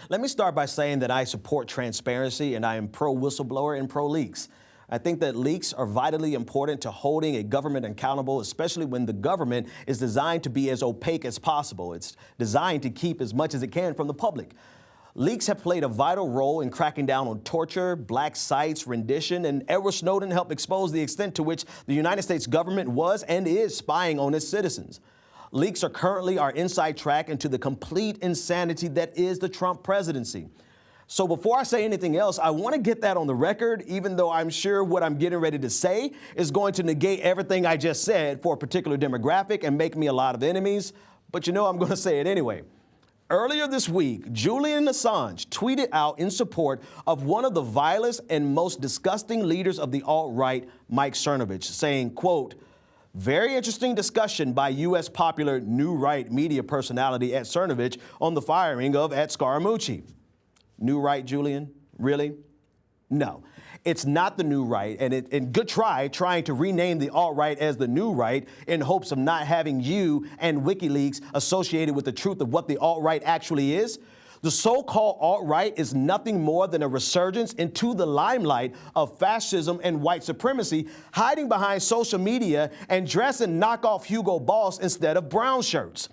Let me start by saying that I support transparency and I am pro-whistleblower and pro-leaks. I think that leaks are vitally important to holding a government accountable, especially when the government is designed to be as opaque as possible. It's designed to keep as much as it can from the public. Leaks have played a vital role in cracking down on torture, black sites, rendition, and Edward Snowden helped expose the extent to which the United States government was and is spying on its citizens. Leaks are currently our inside track into the complete insanity that is the Trump presidency. So before I say anything else, I want to get that on the record, even though I'm sure what I'm getting ready to say is going to negate everything I just said for a particular demographic and make me a lot of enemies. But you know, I'm going to say it anyway. Earlier this week, Julian Assange tweeted out in support of one of the vilest and most disgusting leaders of the alt-right, Mike Cernovich, saying, quote, "Very interesting discussion by U.S. popular New Right media personality at Cernovich on the firing of at Scaramucci." New Right, Julian? Really? No, it's not the New Right, and good trying to rename the alt-right as the New Right in hopes of not having you and Wikileaks associated with the truth of what the alt-right actually is. The so-called alt-right is nothing more than a resurgence into the limelight of fascism and white supremacy, hiding behind social media and dressing knockoff Hugo Boss instead of brown shirts.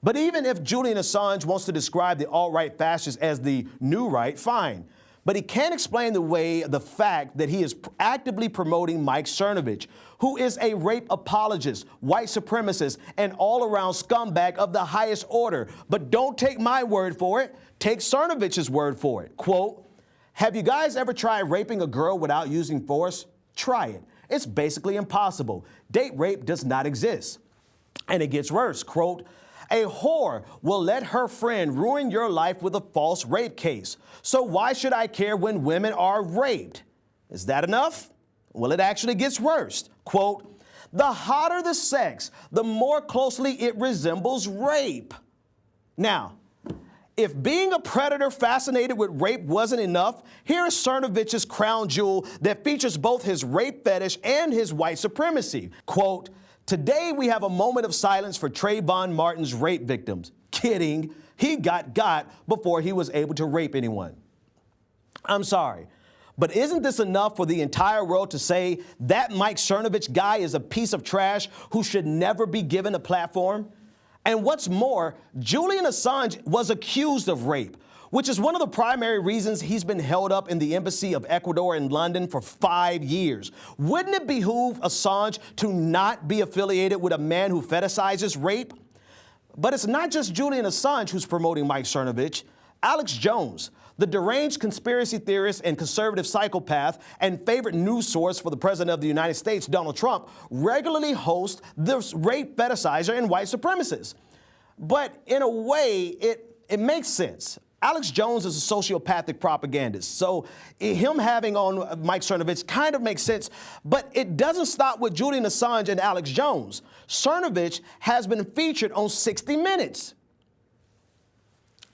But even if Julian Assange wants to describe the alt-right fascists as the new right, fine. But he can't explain the fact that he is actively promoting Mike Cernovich, who is a rape apologist, white supremacist, and all-around scumbag of the highest order. But don't take my word for it. Take Cernovich's word for it. Quote, "Have you guys ever tried raping a girl without using force? Try it. It's basically impossible. Date rape does not exist." And it gets worse. Quote, "A whore will let her friend ruin your life with a false rape case. So why should I care when women are raped?" Is that enough? Well, it actually gets worse. Quote, "The hotter the sex, the more closely it resembles rape." Now, if being a predator fascinated with rape wasn't enough, here is Cernovich's crown jewel that features both his rape fetish and his white supremacy. Quote, "Today we have a moment of silence for Trayvon Martin's rape victims." Kidding. He got before he was able to rape anyone. I'm sorry, but isn't this enough for the entire world to say that Mike Cernovich guy is a piece of trash who should never be given a platform? And what's more, Julian Assange was accused of rape, which is one of the primary reasons he's been held up in the embassy of Ecuador in London for 5 years. Wouldn't it behoove Assange to not be affiliated with a man who fetishizes rape? But it's not just Julian Assange who's promoting Mike Cernovich. Alex Jones, the deranged conspiracy theorist and conservative psychopath and favorite news source for the President of the United States, Donald Trump, regularly hosts this rape fetishizer and white supremacist. But in a way, it makes sense. Alex Jones is a sociopathic propagandist, so him having on Mike Cernovich kind of makes sense, but it doesn't stop with Julian Assange and Alex Jones. Cernovich has been featured on 60 Minutes.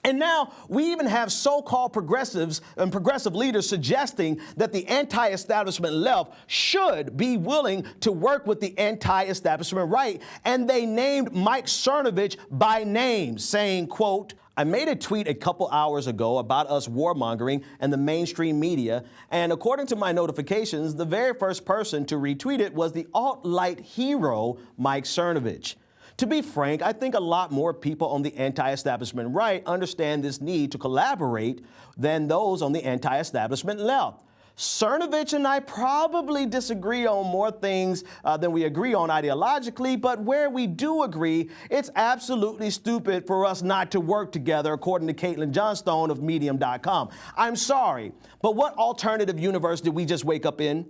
And now we even have so-called progressives and progressive leaders suggesting that the anti-establishment left should be willing to work with the anti-establishment right. And they named Mike Cernovich by name, saying, quote, "I made a tweet a couple hours ago about us warmongering and the mainstream media, and according to my notifications, the very first person to retweet it was the alt-right hero, Mike Cernovich. To be frank, I think a lot more people on the anti-establishment right understand this need to collaborate than those on the anti-establishment left. Cernovich and I probably disagree on more things than we agree on ideologically, but where we do agree, it's absolutely stupid for us not to work together, according to Caitlin Johnstone of Medium.com. I'm sorry, but what alternative universe did we just wake up in?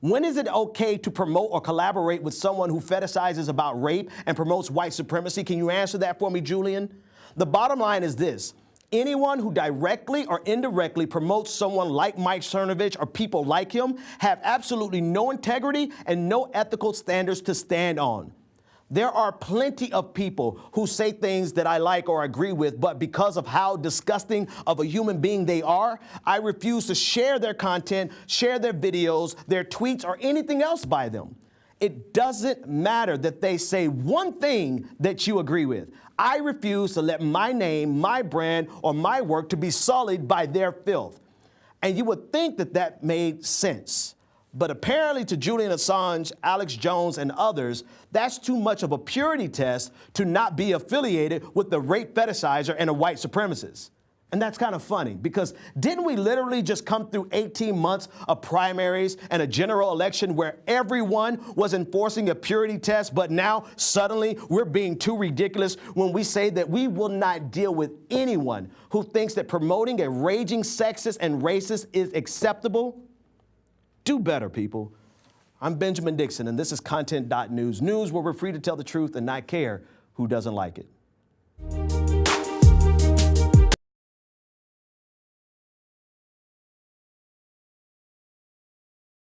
When is it okay to promote or collaborate with someone who fetishizes about rape and promotes white supremacy? Can you answer that for me, Julian? The bottom line is this. Anyone who directly or indirectly promotes someone like Mike Cernovich or people like him have absolutely no integrity and no ethical standards to stand on. There are plenty of people who say things that I like or agree with, but because of how disgusting of a human being they are, I refuse to share their content, share their videos, their tweets, or anything else by them. It doesn't matter that they say one thing that you agree with. I refuse to let my name, my brand, or my work to be sullied by their filth. And you would think that that made sense. But apparently to Julian Assange, Alex Jones, and others, that's too much of a purity test to not be affiliated with the rape fetishizer and a white supremacist. And that's kind of funny, because didn't we literally just come through 18 months of primaries and a general election where everyone was enforcing a purity test, but now suddenly we're being too ridiculous when we say that we will not deal with anyone who thinks that promoting a raging sexist and racist is acceptable? Do better, people. I'm Benjamin Dixon, and this is Content.News, news where we're free to tell the truth and not care who doesn't like it.